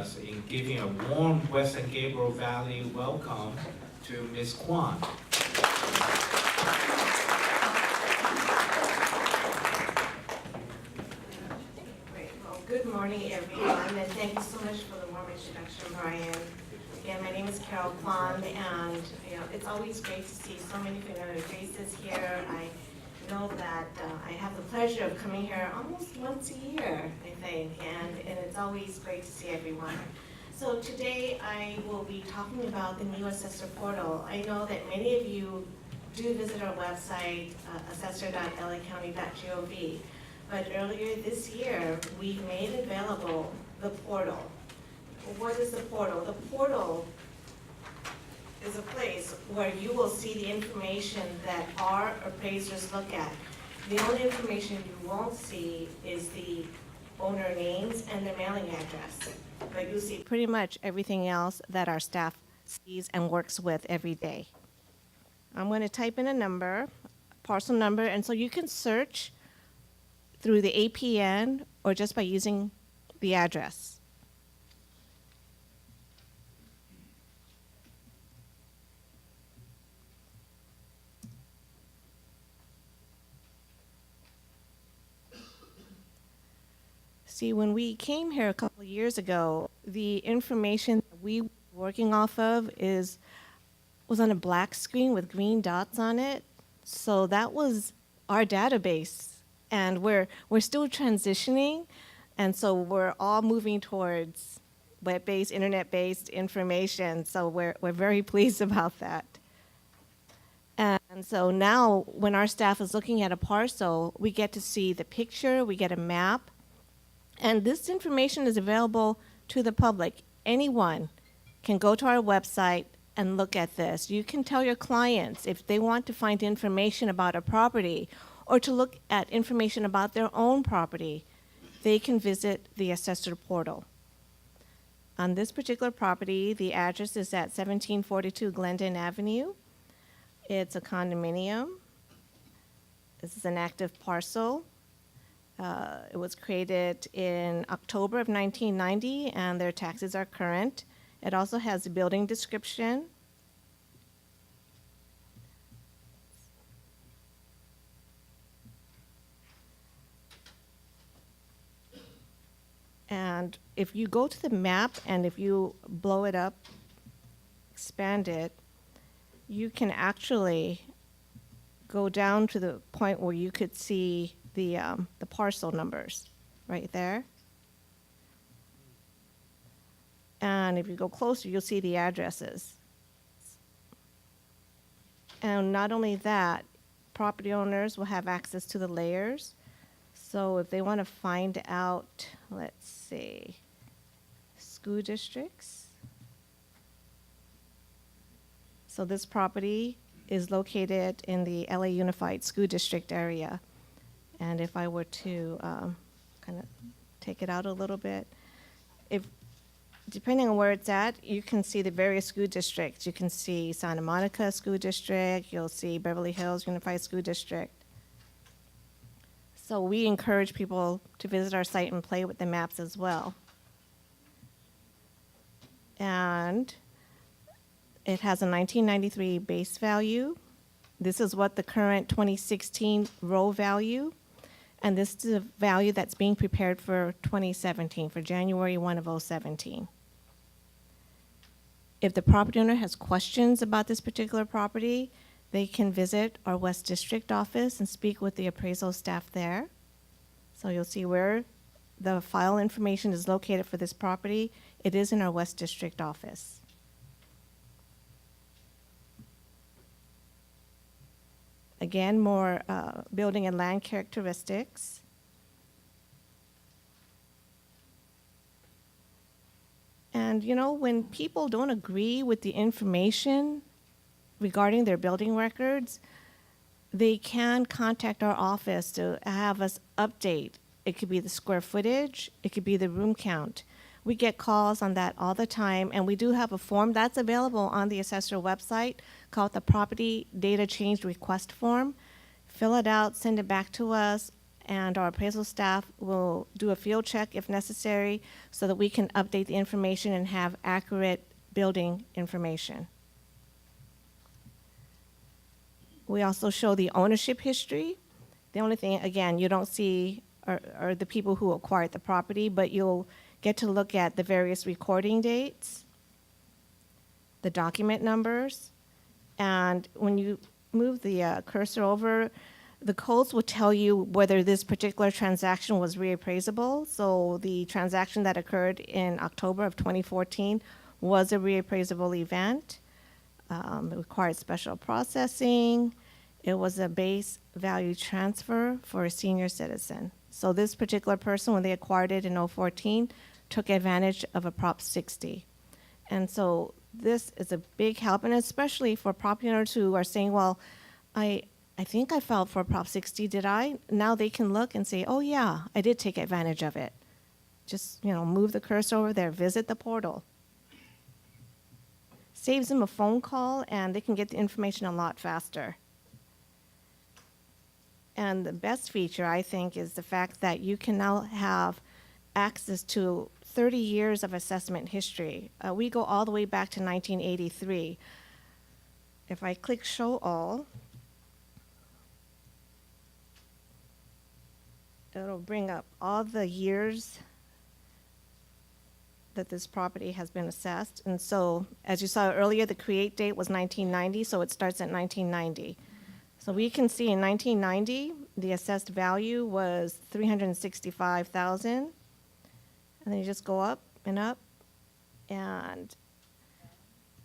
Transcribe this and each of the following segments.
in giving a warm Western Gabriel Valley welcome to Ms. Quan. Good morning, everyone, and thank you so much for the warm introduction, Brian. Again, my name is Quan, and it's always great to see so many familiar faces here. I know that I have the pleasure of coming here almost once a year, I think, and it's always great to see everyone. So today I will be talking about the new Assessor portal. I know that many of you do visit our website, assessor.lacounty.gov. But earlier this year, we made available the portal. What is the portal? The portal is a place where you will see the information that our appraisers look at. The only information you won't see is the owner names and their mailing address. But you'll see pretty much everything else that our staff sees and works with every day. I'm going to type in a number, parcel number, and so you can search through the APN or just by using the address. See, when we came here a couple of years ago, the information that we were working off of was on a black screen with green dots on it. So that was our database. And we're still transitioning, and so we're all moving towards web-based, internet-based information. So we're very pleased about that. And so now, when our staff is looking at a parcel, we get to see the picture, we get a map, and this information is available to the public. Anyone can go to our website and look at this. You can tell your clients if they want to find information about a property or to look at information about their own property, they can visit the Assessor portal. On this particular property, the address is at 1742 Glendon Avenue. It's a condominium. This is an active parcel. It was created in October of 1990, and their taxes are current. It also has a building description. And if you go to the map and if you blow it up, expand it, you can actually go down to the point where you could see the parcel numbers right there. And if you go closer, you'll see the addresses. And not only that, property owners will have access to the layers. So if they want to find out, let's see, school districts. So this property is located in the LA Unified School District area. And if I were to kind of take it out a little bit, depending on where it's at, you can see the various school districts. You can see Santa Monica School District, you'll see Beverly Hills Unified School District. So we encourage people to visit our site and play with the maps as well. And it has a 1993 base value. This is what the current 2016 row value, and this is the value that's being prepared for 2017, for January 1 of 2017. If the property owner has questions about this particular property, they can visit our West District office and speak with the appraisal staff there. So you'll see where the file information is located for this property. It is in our West District office. Again, more building and land characteristics. And when people don't agree with the information regarding their building records, they can contact our office to have us update. It could be the square footage, it could be the room count. We get calls on that all the time, and we do have a form that's available on the Assessor website called the Property Data Change Request Form. Fill it out, send it back to us, and our appraisal staff will do a field check if necessary so that we can update the information and have accurate building information. We also show the ownership history. The only thing, again, you don't see are the people who acquired the property, but you'll get to look at the various recording dates, the document numbers, and when you move the cursor over, the codes will tell you whether this particular transaction was reappraisable. So the transaction that occurred in October of 2014 was a reappraisable event. It required special processing. It was a base value transfer for a senior citizen. So this particular person, when they acquired it in 2014, took advantage of a Prop 60. And so this is a big help, and especially for property owners who are saying, well, I think I filed for Prop 60, did I? Now they can look and say, oh yeah, I did take advantage of it. Just, move the cursor over there, visit the portal. Saves them a phone call, and they can get the information a lot faster. And the best feature, I think, is the fact that you can now have access to 30 years of assessment history. We go all the way back to 1983. If I click Show All, it'll bring up all the years that this property has been assessed. And so, as you saw earlier, the create date was 1990, so it starts at 1990. So we can see in 1990, the assessed value was $365,000. And then you just go up, and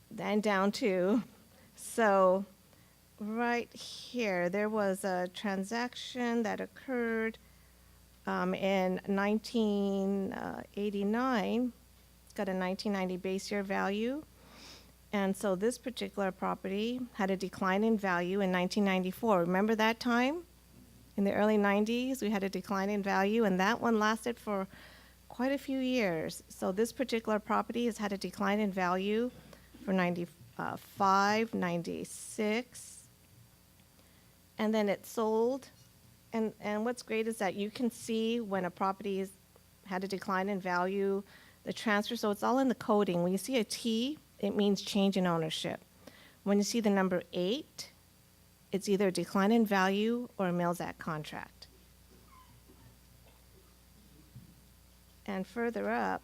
then down to, so right here, there was a transaction that occurred in 1989. It's got a 1990 base year value. And so this particular property had a decline in value in 1994. Remember that time? In the early 90s, we had a decline in value, and that one lasted for quite a few years. So this particular property has had a decline in value for 95, 96, and then it sold. And what's great is that you can see when a property has had a decline in value, the transfer, so it's all in the coding. When you see a T, it means change in ownership. When you see the number 8, it's either a decline in value or a Mills Act contract. And further up,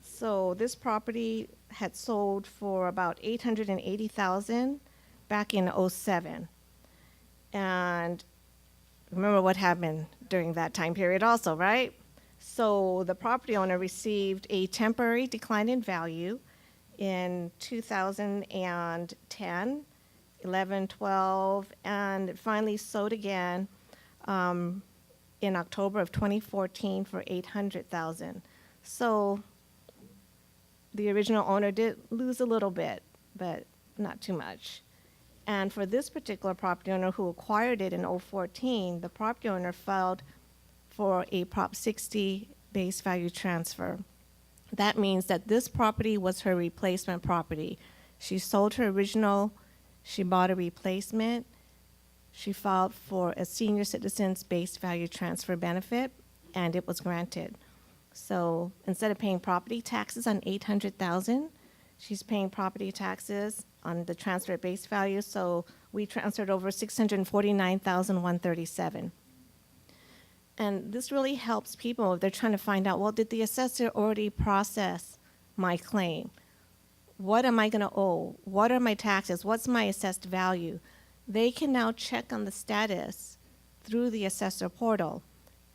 so this property had sold for about $880,000 back in 2007. And remember what happened during that time period also, right? So the property owner received a temporary decline in value in 2010, 11, 12, and it finally sold again in October of 2014 for $800,000. So the original owner did lose a little bit, but not too much. And for this particular property owner who acquired it in 2014, the property owner filed for a Prop 60 base value transfer. That means that this property was her replacement property. She sold her original, she bought a replacement, she filed for a senior citizen's base value transfer benefit, and it was granted. So instead of paying property taxes on $800,000, she's paying property taxes on the transfer base value, so we transferred over $649,137. And this really helps people if they're trying to find out, well, did the assessor already process my claim? What am I going to owe? What are my taxes? What's my assessed value? They can now check on the status through the assessor portal.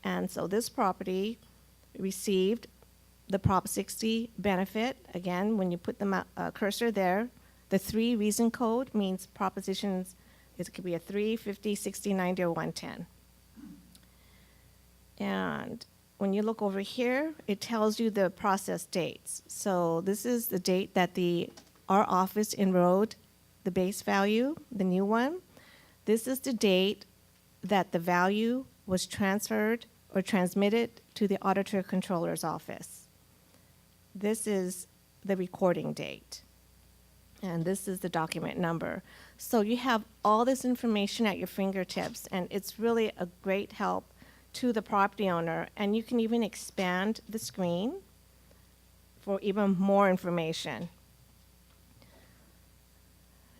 And so this property received the Prop 60 benefit. Again, when you put the cursor there, the 3 reason code means propositions. It could be a 3, 50, 60, 90, or 110. And when you look over here, it tells you the process dates. So this is the date that our office enrolled the base value, the new one. This is the date that the value was transferred or transmitted to the auditor controller's office. This is the recording date. And this is the document number. So you have all this information at your fingertips, and it's really a great help to the property owner. And you can even expand the screen for even more information.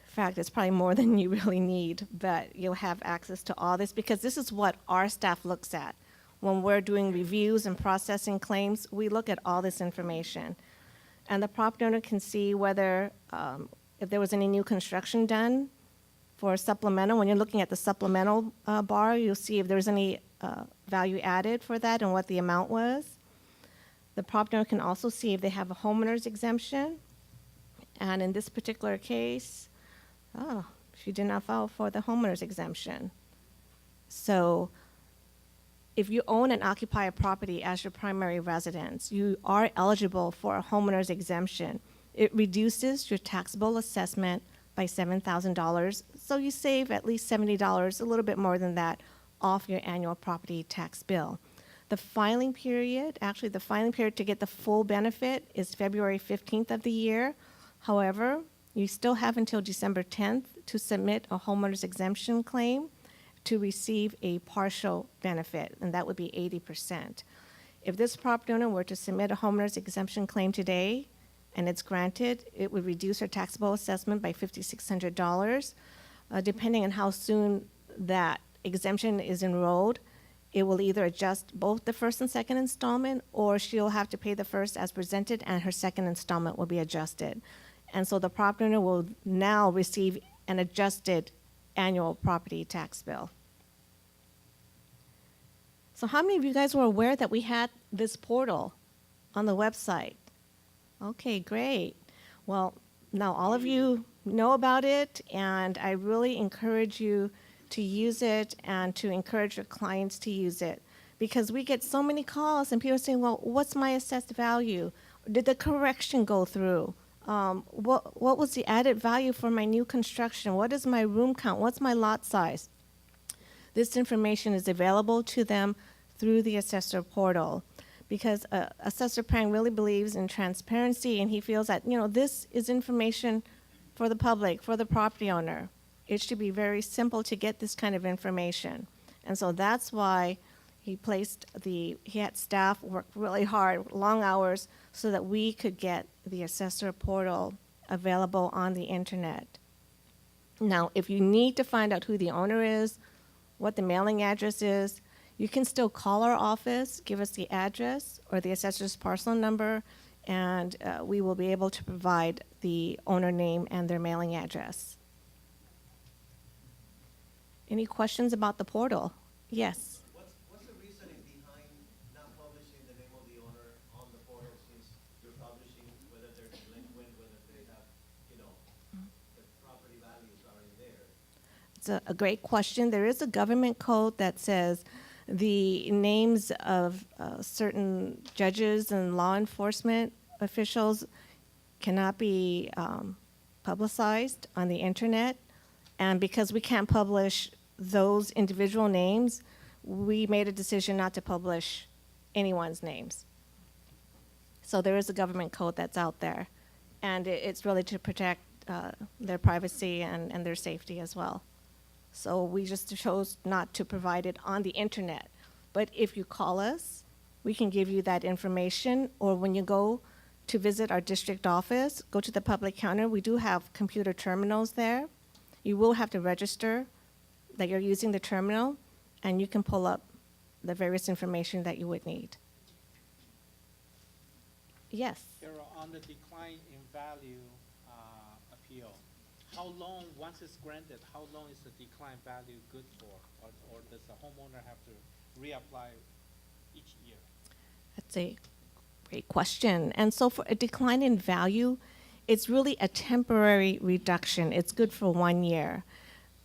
In fact, it's probably more than you really need, but you'll have access to all this because this is what our staff looks at. When we're doing reviews and processing claims, we look at all this information. And the property owner can see whether, if there was any new construction done for supplemental. When you're looking at the supplemental bar, you'll see if there's any value added for that and what the amount was. The property owner can also see if they have a homeowner's exemption. And in this particular case, she did not file for the homeowner's exemption. So if you own and occupy a property as your primary residence, you are eligible for a homeowner's exemption. It reduces your taxable assessment by $7,000, so you save at least $70, a little bit more than that, off your annual property tax bill. The filing period to get the full benefit is February 15th of the year. However, you still have until December 10th to submit a homeowner's exemption claim to receive a partial benefit, and that would be 80%. If this property owner were to submit a homeowner's exemption claim today and it's granted, it would reduce her taxable assessment by $5,600. Depending on how soon that exemption is enrolled, it will either adjust both the first and second installment, or she'll have to pay the first as presented and her second installment will be adjusted. And so the property owner will now receive an adjusted annual property tax bill. So how many of you guys were aware that we had this portal on the website? Okay, great. Well, now all of you know about it, and I really encourage you to use it and to encourage your clients to use it, because we get so many calls and people saying, well, what's my assessed value? Did the correction go through? What was the added value for my new construction? What is my room count? What's my lot size? This information is available to them through the Assessor portal, because Assessor Prang really believes in transparency, and he feels that, this is information for the public, for the property owner. It should be very simple to get this kind of information. And so that's why he had staff work really hard, long hours, so that we could get the Assessor portal available on the internet. Now, if you need to find out who the owner is, what the mailing address is, you can still call our office, give us the address or the assessor's parcel number, and we will be able to provide the owner name and their mailing address. Any questions about the portal? Yes. What's the reasoning behind not publishing the name of the owner on the portal, since you're publishing whether they're delinquent, whether they have, the property values are in there? It's a great question. There is a government code that says the names of certain judges and law enforcement officials cannot be publicized on the internet. And because we can't publish those individual names, we made a decision not to publish anyone's names. So there is a government code that's out there, and it's really to protect their privacy and their safety as well. So we just chose not to provide it on the internet. But if you call us, we can give you that information, or when you go to visit our district office, go to the public counter. We do have computer terminals there. You will have to register that you're using the terminal, and you can pull up the various information that you would need. Yes? Carol, on the decline in value appeal, how long, once it's granted, how long is the decline value good for? Or does the homeowner have to reapply each year? That's a great question. And so for a decline in value, it's really a temporary reduction. It's good for 1 year.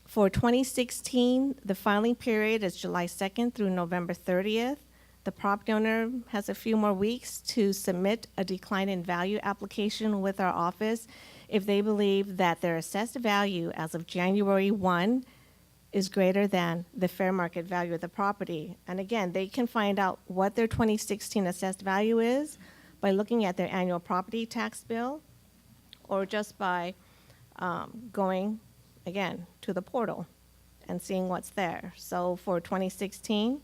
For 2016, the filing period is July 2nd through November 30th. The property owner has a few more weeks to submit a decline in value application with our office if they believe that their assessed value as of January 1 is greater than the fair market value of the property. And again, they can find out what their 2016 assessed value is by looking at their annual property tax bill, or just by going again, to the portal and seeing what's there. So for 2016,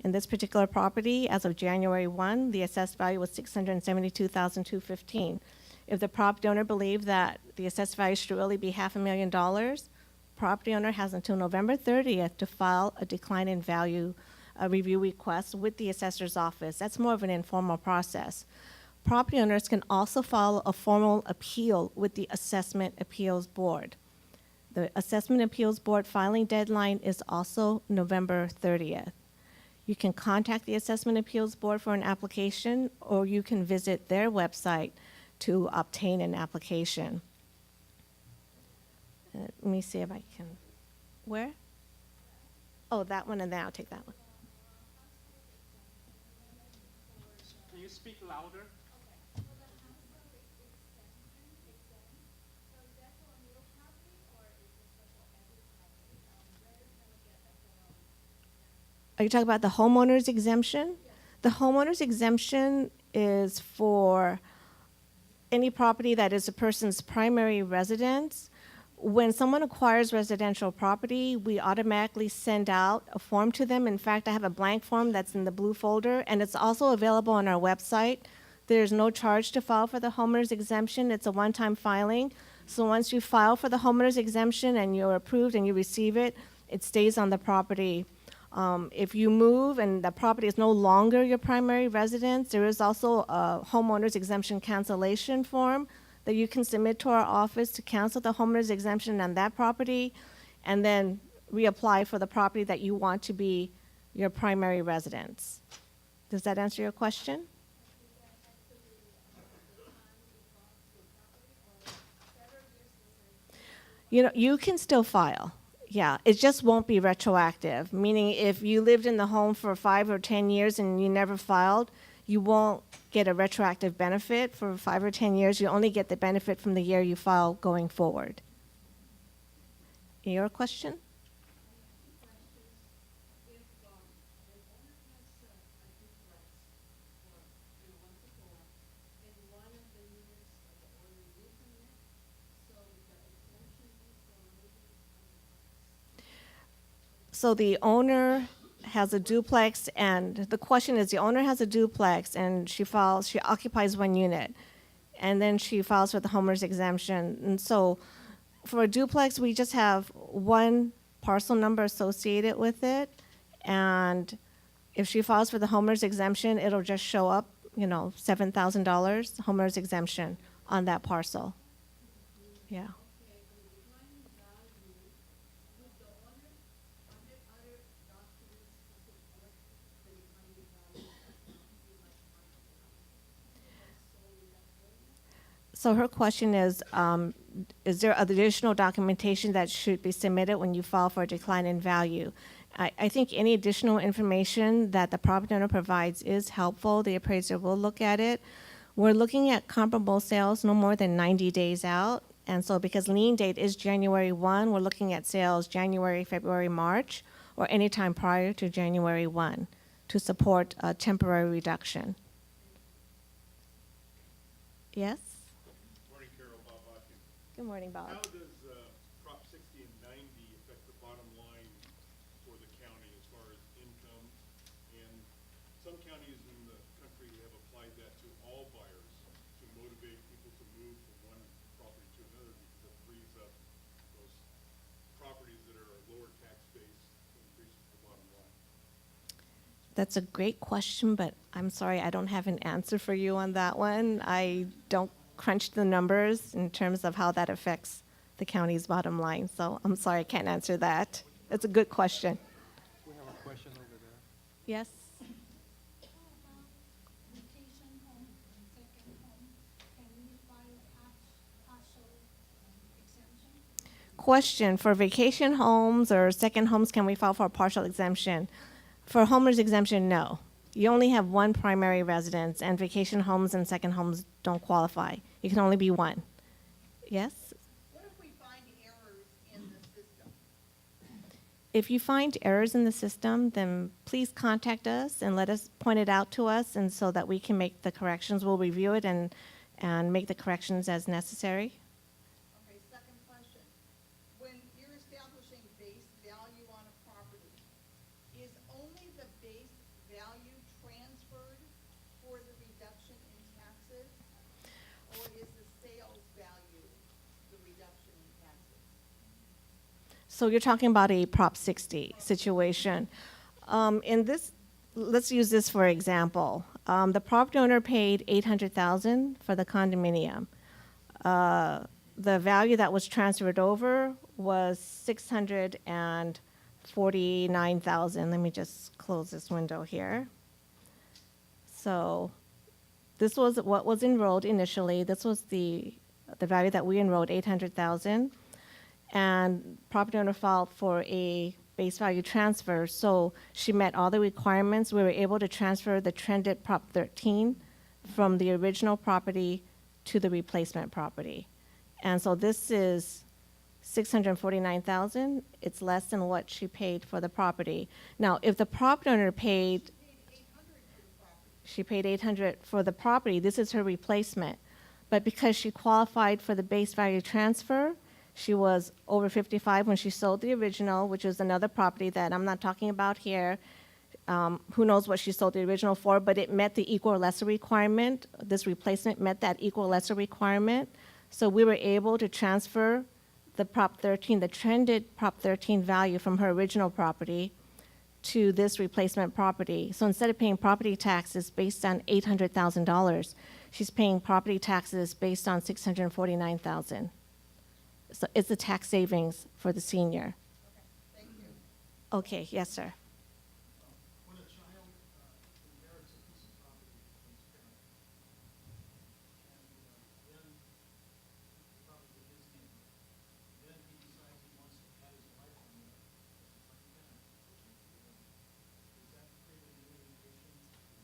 in this particular property, as of January 1, the assessed value was $672,215. If the property owner believed that the assessed value should really be $500,000, property owner has until November 30th to file a decline in value review request with the assessor's office. That's more of an informal process. Property owners can also file a formal appeal with the Assessment Appeals Board. The Assessment Appeals Board filing deadline is also November 30th. You can contact the Assessment Appeals Board for an application, or you can visit their website to obtain an application. Let me see if I can. Where? Oh, that one, and then I'll take that one. Can you speak louder? Are you talking about the homeowner's exemption? The homeowner's exemption is for any property that is a person's primary residence. When someone acquires residential property, we automatically send out a form to them. In fact, I have a blank form that's in the blue folder, and it's also available on our website. There's no charge to file for the homeowner's exemption. It's a one-time filing. So once you file for the homeowner's exemption and you're approved and you receive it, it stays on the property. If you move and the property is no longer your primary residence, there is also a homeowner's exemption cancellation form that you can submit to our office to cancel the homeowner's exemption on that property, and then reapply for the property that you want to be your primary residence. Does that answer your question? You know, you can still file. Yeah, it just won't be retroactive, meaning if you lived in the home for 5 or 10 years and you never filed, you won't get a retroactive benefit for 5 or 10 years. You only get the benefit from the year you file going forward. Your question? So the owner has a duplex, and the question is, the owner has a duplex, and she occupies one unit, and then she files for the homeowner's exemption. And so for a duplex, we just have one parcel number associated with it, and if she files for the homeowner's exemption, it'll just show up, you know, $7,000 homeowner's exemption on that parcel. Yeah. So her question is there additional documentation that should be submitted when you file for a decline in value? I think any additional information that the property owner provides is helpful. The appraiser will look at it. We're looking at comparable sales no more than 90 days out. And so because lien date is January 1, we're looking at sales January, February, March, or any time prior to January 1 to support a temporary reduction. Yes? Morning, Carol. Bob Watkins. Good morning, Bob. How does Prop 60 and 90 affect the bottom line for the county as far as income? And some counties in the country have applied that to all buyers to motivate people to move from one property to another because it frees up those properties that are a lower tax base to increase the bottom line. That's a great question, but I'm sorry, I don't have an answer for you on that one. I don't crunch the numbers in terms of how that affects the county's bottom line, so I'm sorry, I can't answer that. It's a good question. We have a question over there. Yes? Vacation home and second home, can we file partial exemption? Question, for vacation homes or second homes, can we file for a partial exemption? For homeowner's exemption, no. You only have one primary residence, and vacation homes and second homes don't qualify. You can only be one. Yes? What if we find errors in the system? If you find errors in the system, then please contact us and let us point it out to us, and so that we can make the corrections. We'll review it and make the corrections as necessary. Okay, second question. When you're value transferred for the reduction in taxes? Or is the sales value the reduction in taxes? So you're talking about a Prop 60 situation. In this, let's use this for example. The property owner paid $800,000 for the condominium. The value that was transferred over was $649,000. Let me just close this window here. So this was what was enrolled initially. This was the value that we enrolled, $800,000. And property owner filed for a base value transfer. So she met all the requirements. We were able to transfer the trended Prop 13 from the original property to the replacement property. And so this is $649,000. It's less than what she paid for the property. Now, if the property owner paid, she paid $800 for the property, this is her replacement. But because she qualified for the base value transfer, she was over 55 when she sold the original, which was another property that I'm not talking about here. Who knows what she sold the original for, but it met the equal or lesser requirement. This replacement met that equal or lesser requirement. So we were able to transfer the Prop 13, the trended Prop 13 value from her original property to this replacement property. So instead of paying property taxes based on $800,000, she's paying property taxes based on $649,000. So it's a tax savings for the senior. Thank you. Okay, yes, sir. When a child inherits a piece of property from his parent, and then the property in his name, then he decides he wants to add his wife on there as a joint tenant, does that create any limitation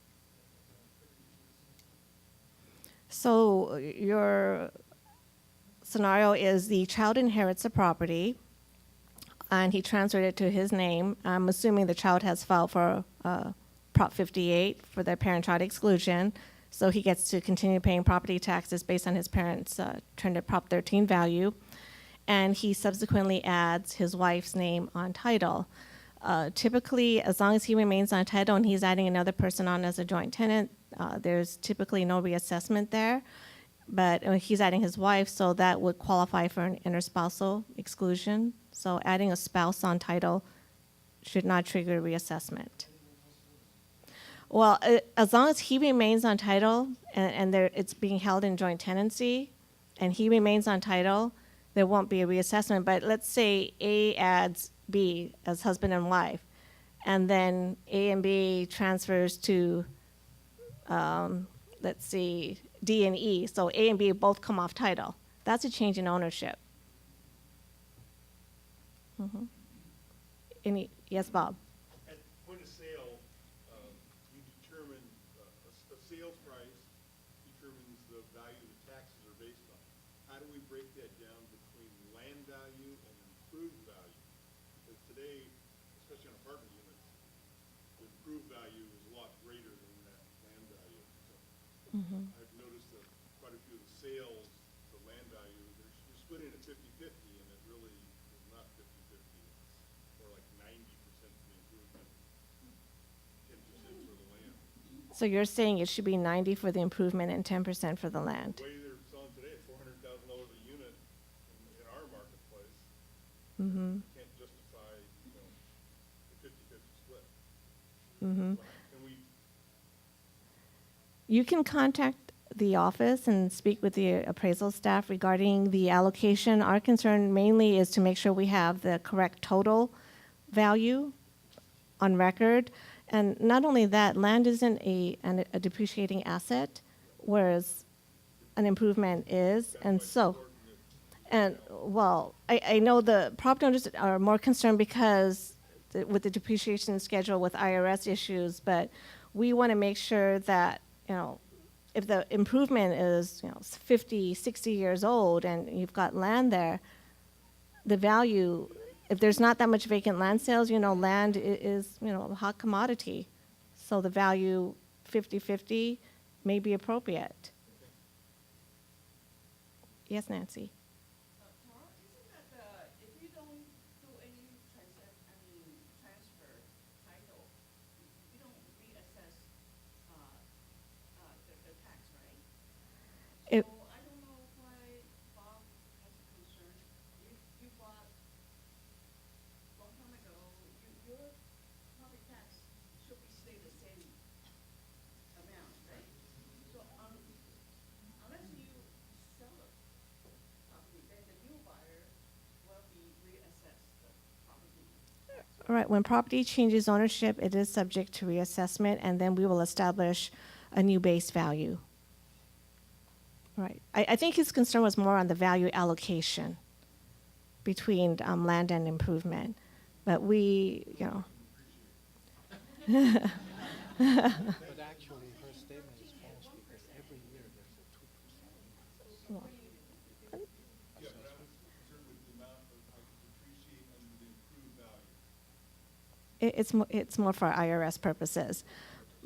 that could be So your scenario is the child inherits a property and he transferred it to his name. I'm assuming the child has filed for Prop 58 for their parent-child exclusion. So he gets to continue paying property taxes based on his parents' trended Prop 13 value. And he subsequently adds his wife's name on title. Typically, as long as he remains on title and he's adding another person on as a joint tenant, there's typically no reassessment there. But he's adding his wife, so that would qualify for an interspousal exclusion. So adding a spouse on title should not trigger reassessment. Well, as long as he remains on title and it's being held in joint tenancy and he remains on title, there won't be a reassessment. But let's say A adds B as husband and wife, and then A and B transfers to, let's see, D and E. So A and B both come off title. That's a change in ownership. Yes, Bob? At point of sale, you determine, a sales price determines the value the taxes are based on. How do we break that down between land value and improved value? Because today, especially on apartment units, the improved value is a lot greater than that land value. So I've noticed that quite a few of the sales, the land value, they're splitting it 50-50, and it really is not 50-50. It's more like 90% for the improvement, 10% for the land. So you're saying it should be 90 for the improvement and 10% for the land? The way they're selling today, $400,000 a unit in our marketplace, can't justify, the 50-50 split. Can we You can contact the office and speak with the appraisal staff regarding the allocation. Our concern mainly is to make sure we have the correct total value on record. And not only that, land isn't a depreciating asset, whereas an improvement is. And so, and well, I know the property owners are more concerned because with the depreciation schedule with IRS issues, but we want to make sure that, if the improvement is 50, 60 years old and you've got land there, the value, if there's not that much vacant land sales, land is a hot commodity. So the value 50-50 may be appropriate. Yes, Nancy? Tara, isn't that if you don't do any transfer title, you don't reassess All right, when property changes ownership, it is subject to reassessment, and then we will establish a new base value. Right. I think his concern was more on the value allocation between land and improvement. But we, you know. But actually, her statement is false because every year there's a 2%. Concerned with the amount of I could depreciate under the improved value. It's more for IRS purposes.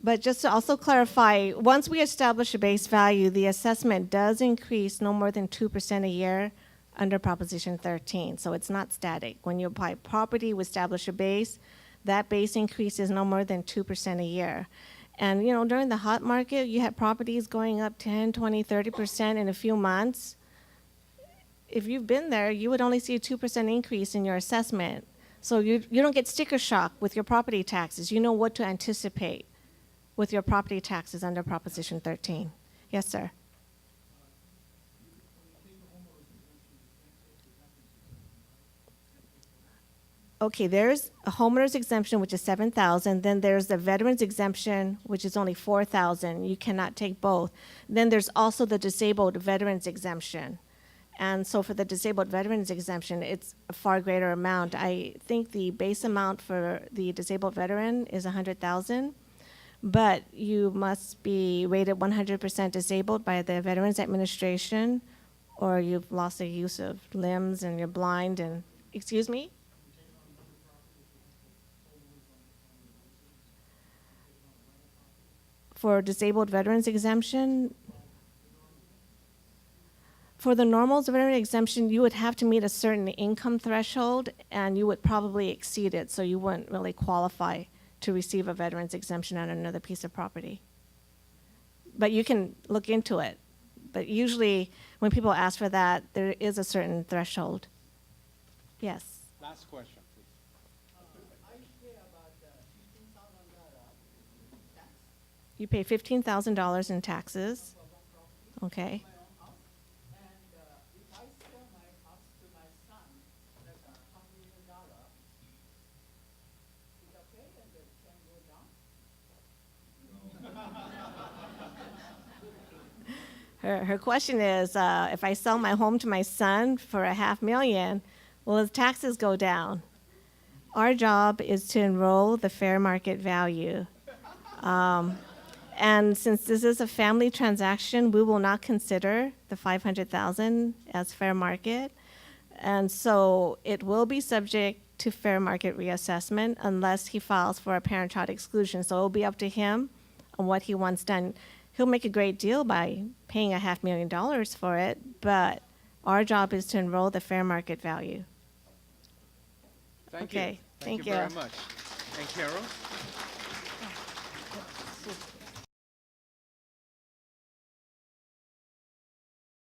But just to also clarify, once we establish a base value, the assessment does increase no more than 2% a year under Proposition 13. So it's not static. When you buy property, we establish a base. That base increase is no more than 2% a year. And, you know, during the hot market, you have properties going up 10, 20, 30% in a few months. If you've been there, you would only see a 2% increase in your assessment. So you don't get sticker shock with your property taxes. You know what to anticipate with your property taxes under Proposition 13. Yes, sir. Okay, there's a homeowner's exemption, which is $7,000. Then there's the veteran's exemption, which is only $4,000. You cannot take both. Then there's also the disabled veteran's exemption. And so for the disabled veterans exemption, it's a far greater amount. I think the base amount for the disabled veteran is $100,000, but you must be rated 100% disabled by the Veterans Administration, or you've lost the use of limbs and you're blind and, excuse me? For disabled veterans exemption, for the normal veteran exemption, you would have to meet a certain income threshold, and you would probably exceed it, so you wouldn't really qualify to receive a veteran's exemption on another piece of property. But you can look into it. But usually, when people ask for that, there is a certain threshold. Yes. Last question, please. I pay about $15,000 tax You pay $15,000 in taxes. for one property. Okay. My own house. And if I sell my house to my son, like $500,000, is it okay and it can go down? Her question is, if I sell my home to my son for $500,000, will his taxes go down? Our job is to enroll the fair market value. And since this is a family transaction, we will not consider the $500,000 as fair market. And so it will be subject to fair market reassessment unless he files for a parent-child exclusion. So it will be up to him on what he wants done. He'll make a great deal by paying $500,000 for it, but our job is to enroll the fair market value. Thank Okay, you. thank you very you. much. And Carol?